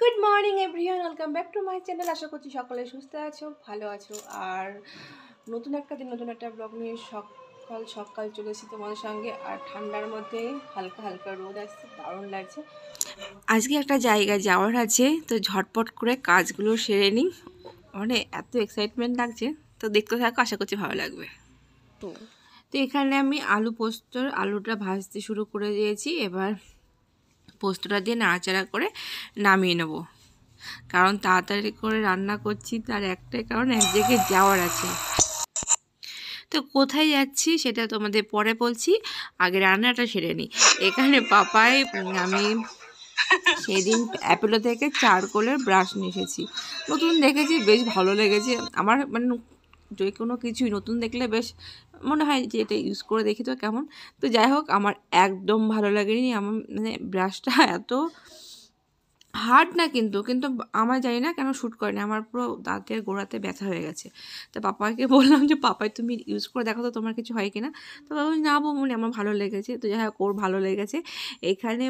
Good morning everyone, welcome back to my channel. আশা করছি সকলে সুস্থ আছো, ভালো আছো। আর নতুন একটা দিন, নতুন একটা ব্লগ নিয়ে সকাল সকাল চলেছি তোমাদের সঙ্গে। আর ঠান্ডার মধ্যে হালকা হালকা রোদ আসছে, দারুণ লাগছে। আজকে একটা জায়গায় যাওয়ার আছে, তো ঝটপট করে কাজগুলো সেরে নিই। মানে এত এক্সাইটমেন্ট লাগছে, তো দেখতে থাকো, আশা করছি ভালো লাগবে। তো এখানে আমি আলুটা ভাজতে শুরু করে দিয়েছি। এবার পোস্তটা দিয়ে নাড়াচাড়া করে নামিয়ে নেব, কারণ তাড়াতাড়ি করে রান্না করছি, তার একটাই কারণ এক জায়গায় যাওয়ার আছে। তো কোথায় যাচ্ছি সেটা তোমাদের পরে বলছি, আগে রান্নাটা সেরে নিই। এখানে পাপাই আমি সেদিন অ্যাপেলো থেকে চারকোলের ব্রাশ নিয়ে এসেছি, নতুন দেখেছি, বেশ ভালো লেগেছে আমার। মানে যে কোনো কিছুই নতুন দেখলে বেশ মনে হয় যে এটা ইউজ করে দেখি তো কেমন। তো যাই হোক, আমার একদম ভালো লাগেনি। আমার মানে ব্রাশটা এত হার্ড না, কিন্তু আমার জানি না কেন শ্যুট করে না, আমার পুরো দাঁতের গোড়াতে ব্যথা হয়ে গেছে। তো পাপাকে বললাম যে পাপাই তুমি ইউজ করে দেখো তো তোমার কিছু হয় কিনা। তো বাবা না বমনি, আমার ভালো লেগেছে। তো যাই হোক, ওর ভালো লেগেছে। এখানে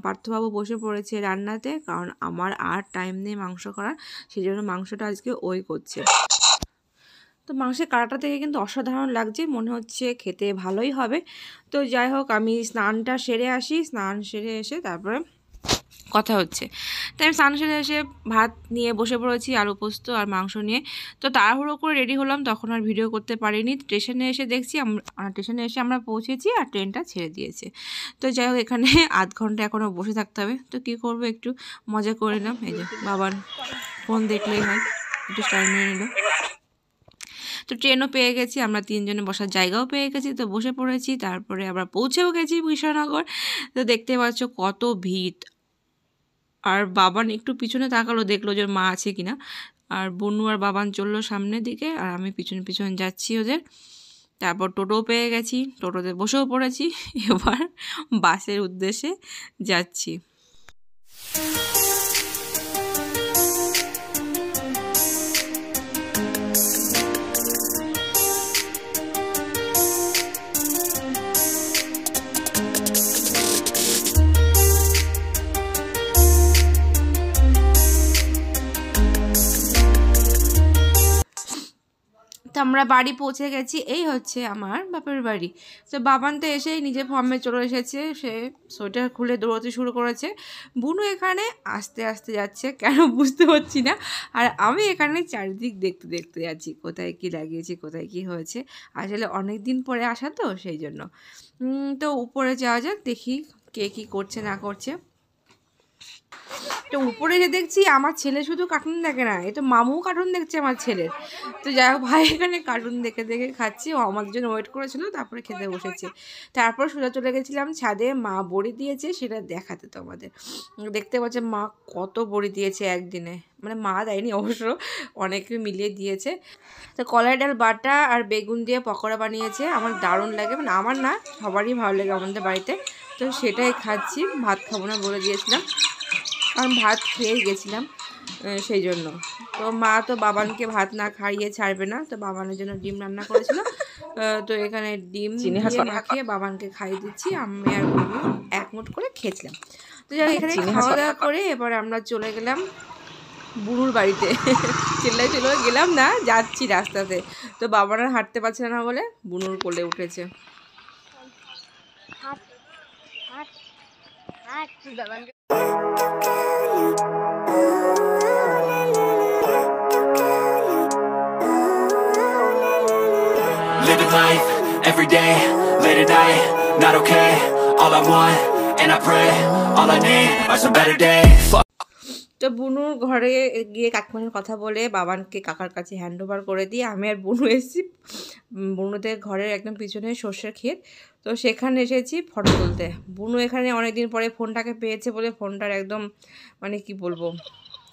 পার্থবাবু বসে পড়েছে রান্নাতে, কারণ আমার আর টাইম নেই মাংস করার, সেই জন্য মাংসটা আজকে ওই করছে। তো মাংসের কাটাটা থেকে কিন্তু অসাধারণ লাগছে, মনে হচ্ছে খেতে ভালোই হবে। তো যাই হোক, আমি স্নানটা সেরে আসি, স্নান সেরে এসে তারপরে কথা হচ্ছে। তাই আমি স্নান সেরে এসে ভাত নিয়ে বসে পড়েছি, আলু পোস্ত আর মাংস নিয়ে। তো তাড়াহুড়ো করে রেডি হলাম, তখন আর ভিডিও করতে পারিনি। স্টেশনে এসে দেখছি স্টেশনে এসে আমরা পৌঁছেছি আর ট্রেনটা ছেড়ে দিয়েছে। তো যাই হোক, এখানে আধ ঘন্টা এখনও বসে থাকতে হবে। তো কী করবো, একটু মজা করে নিলাম। এই যে বাবার ফোন দেখলেই হয়, একটু স্টাইল মেরে নিল। তো ট্রেনও পেয়ে গেছি, আমরা তিনজনে বসার জায়গাও পেয়ে গেছি, তো বসে পড়েছি। তারপরে আমরা পৌঁছেও গেছি কৃষ্ণনগর। তো দেখতে পাচ্ছ কত ভিড়। আর বাবান একটু পিছনে তাকালো, দেখলো যে মা আছে কিনা। আর বনু আর বাবান চললো সামনের দিকে, আর আমি পিছনে পিছনে যাচ্ছি ওদের। তারপর টোটো পেয়ে গেছি, টোটোতে বসেও পড়েছি। এবার বাসের উদ্দেশ্যে যাচ্ছি। তো আমরা বাড়ি পৌঁছে গেছি, এই হচ্ছে আমার বাপের বাড়ি। তো বাবান তো এসেই নিজে ফর্মে চলে এসেছে, সে সোয়েটার খুলে দৌড়তে শুরু করেছে। বুনু এখানে আস্তে আস্তে যাচ্ছে, কেন বুঝতে পারছি না। আর আমি এখানে চারিদিক দেখতে দেখতে যাচ্ছি, কোথায় কি লাগিয়েছি, কোথায় কি হয়েছে। আসলে অনেক দিন পরে আসা তো, সেই জন্য। তো উপরে যাওয়া যাক, দেখি কে কী করছে না করছে। তো উপরে যে দেখছি আমার ছেলে শুধু কার্টুন দেখে না, এ তো মামু কার্টুন দেখছে আমার ছেলের। তো যাই হোক, ভাই এখানে কার্টুন দেখে দেখে খাচ্ছি, ও আমাদের জন্য ওয়েট করেছিল, তারপরে খেতে বসেছে। তারপর সোজা চলে গেছিলাম ছাদে, মা বড়ি দিয়েছে সেটা দেখাতে। তো আমাদের দেখতে পাচ্ছে মা কত বড়ি দিয়েছে একদিনে, মানে মা দেয়নি অবশ্য, অনেকে মিলিয়ে দিয়েছে। তো কলাই ডাল বাটা আর বেগুন দিয়ে পকোড়া বানিয়েছে, আমার দারুণ লাগে, মানে আমার না সবারই ভালো লাগে আমাদের বাড়িতে। তো সেটাই খাচ্ছি, ভাত খাবো না বলে দিয়েছিলাম, কারণ ভাত খেয়েই গেছিলাম, সেই জন্য। তো মা তো বাবানকে ভাত না খাইয়ে ছাড়বে না, তো বাবানের জন্য ডিম রান্না করেছিল। তো এখানে ডিম দিয়ে মাখিয়ে বাবানকে খাইয়ে দিচ্ছি, আমি আর বুনু এক মুঠ করে খেয়েছিলাম। তো যাই এখানে খাওয়া দাওয়া করে এবার আমরা চলে গেলাম বুনুর বাড়িতে। চেল্লাই চলে গেলাম না, যাচ্ছি রাস্তাতে। তো বাবান আর হাঁটতে পারছে না বলে বুনুর কোলে উঠেছে। Living life, every day, late at night, not okay. All I want, and I pray, all I need are some better days. তো বুনুর ঘরে গিয়ে কাকিমার কথা বলে বাবানকে কাকার কাছে হ্যান্ড ওভার করে দিয়ে আমি আর বুনু এসেছি বুনুদের ঘরের একদম পিছনে সর্ষের ক্ষেত। তো সেখানে এসেছি ফটো তুলতে। বুনু এখানে অনেকদিন পরে ফোনটাকে পেয়েছে বলে ফোনটার একদম মানে কি বলবো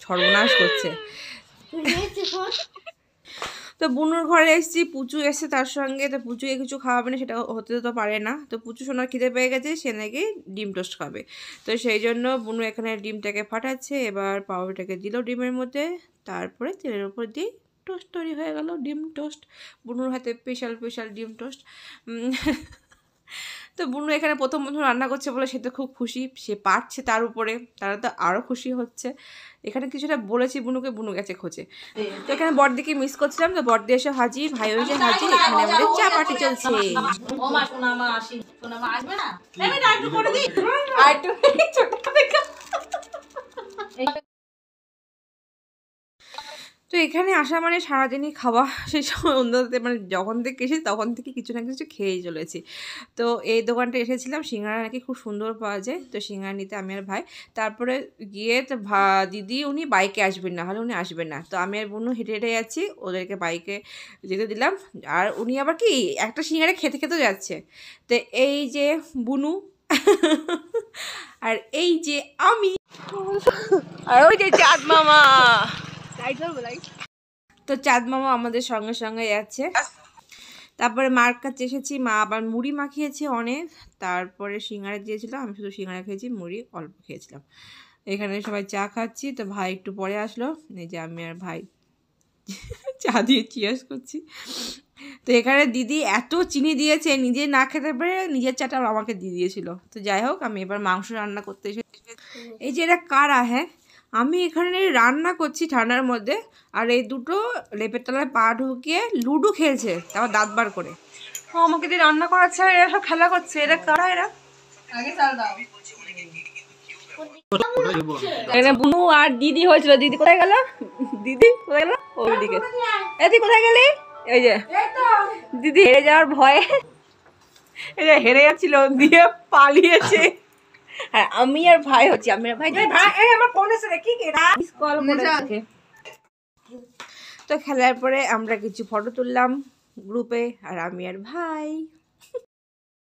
সর্বনাশ করছে। তো বুনুর ঘরে এসেছি, পুচু এসছে তার সঙ্গে। তো পুচুকে কিছু খাওয়াবে না, সেটা হতে তো পারে না। তো পুচু সোনার খিদে পেয়ে গেছে, সে নাকি ডিম টোস্ট খাবে। তো সেই জন্য বুনু এখানে ডিমটাকে ফাটাচ্ছে, এবার পাউরুটিটাকে দিল ডিমের মধ্যে, তারপরে তেলের উপর দিয়ে টোস্ট তৈরি হয়ে গেল, ডিম টোস্ট। বুনুর হাতে স্পেশাল স্পেশাল ডিম টোস্ট। তো বুনু এখানে প্রথম রান্না করছে বলে সে তো খুব খুশি, সে পারছে তার উপরে, তারা তো আরও খুশি হচ্ছে। এখানে কিছুটা বলেছি বুনুকে, বুনু গেছে খোঁজে। তো এখানে বড়দিকে মিস করছিলাম, তো বড়দি এসে হাজির, ভাই এসে হাজির, এখানে আমাদের চা পার্টি চলছে। তো এখানে আসা মানে সারাদিনই খাওয়া, সেই সময় অন্যদের মানে যখন থেকে এসেছি তখন থেকে কিছু না কিছু খেয়েই চলেছি। তো এই দোকানটা এসেছিলাম, সিঙ্গারা নাকি খুব সুন্দর পাওয়া যায়, তো সিঙ্গারা নিতে আমি আর ভাই। তারপরে গিয়ে তো দিদি উনি বাইকে আসবেন না, হলে উনি আসবেন না, তো আমি আর বুনু হেঁটে হেঁটে যাচ্ছি, ওদেরকে বাইকে যেতে দিলাম। আর উনি আবার কি একটা সিঙ্গারা খেতে খেতেও যাচ্ছে। তো এই যে বুনু আর এই যে আমি আর ওই যে চাঁদ মামা, তো চাঁদ মামা আমাদের সঙ্গে সঙ্গে যাচ্ছে। তারপরে মার কাছে এসেছি, মা আবার মুড়ি মাখিয়েছে অনেক, তারপরে সিঙ্গারা দিয়েছিল, আমি শুধু সিঙ্গারা খেয়েছি, মুড়ি অল্প খেয়েছিলাম। এখানে সবাই চা খাচ্ছি, তো ভাই একটু পরে আসলো, এই যে আমি আর ভাই চা দিয়ে চিয়ার্স করছি। তো এখানে দিদি এত চিনি দিয়েছে, নিজে না খেতে পেরে নিজের চাটা আমাকে দিয়ে দিয়েছিল। তো যাই হোক, আমি এবার মাংস রান্না করতে এসেছি। এই যে এটা কারা, হ্যাঁ আমি এখানে রান্না করছি ঠান্ডার মধ্যে, আর এই দুটো লেপের তলায় পা ঢুকিয়ে লুডো খেলছে, তারপর দাঁত বার করে। আমাকে দিয়ে রান্না করাচ্ছে, এরা সব খেলা করছে, এরা কারা এরা? এখানে বুনু আর দিদি হয়েছিল, দিদি কোথায় গেল? দিদি কোথায় গেল? ওইদিকে। দিদি কোথায় গেলি? এই যে দিদি হেরে যাওয়ার ভয়ে, এই যে হেরে যাচ্ছিল দিয়ে পালিয়েছে। হ্যাঁ আমি আর ভাই হচ্ছি, আমি আর ভাই আমার ফোন এসে দেখি কল করে। তো খেলার পরে আমরা কিছু ফটো তুললাম গ্রুপে, আর আমি আর ভাই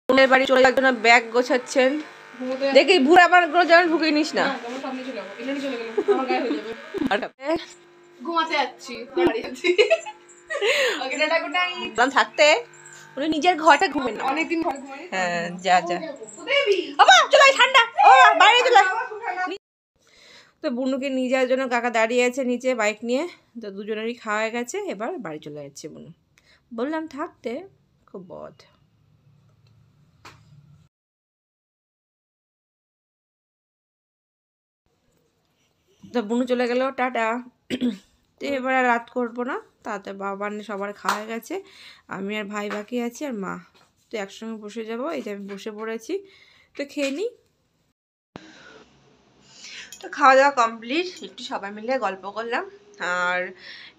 বোনের বাড়ি চলে যাওয়ার জন্য ব্যাগ গোছাচ্ছেন। দেখি ভুরা আমার যেন ঢুকিয়ে নিস না, থাকতে উনি নিজের ঘরটা ঘুমেন না অনেকদিন। হ্যাঁ যা যা চলে ঠান্ডা, বাইরে চলে। তো বুনুকে নিয়ে যাওয়ার জন্য কাকা দাঁড়িয়ে আছে নিচে বাইক নিয়ে, তো দুজনেরই খাওয়া গেছে, এবার বাড়ি চলে যাচ্ছে বুনু। বললাম থাকতে, খুব বদ। তো বুনু চলে গেল, টাটা। তো এবার আর রাত করবো না, তাতে বাবা সবার খাওয়া গেছে, আমি আর ভাই বাকি আছি আর মা। তো একসঙ্গে বসে যাব, এই যে আমি বসে পড়েছি, তো খেয়ে নিই। তো খাওয়া দাওয়া কমপ্লিট, একটু সবাই মিলে গল্প করলাম, আর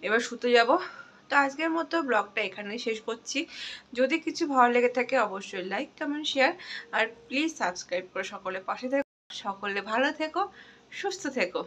এবার শুতে যাব। তো আজকের মতো ব্লগটা এখানেই শেষ করছি। যদি কিছু ভালো লেগে থাকে অবশ্যই লাইক কমেন্ট শেয়ার, আর প্লিজ সাবস্ক্রাইব করে সকলে পাশে থেকো। সকলে ভালো থেকো, সুস্থ থেকো।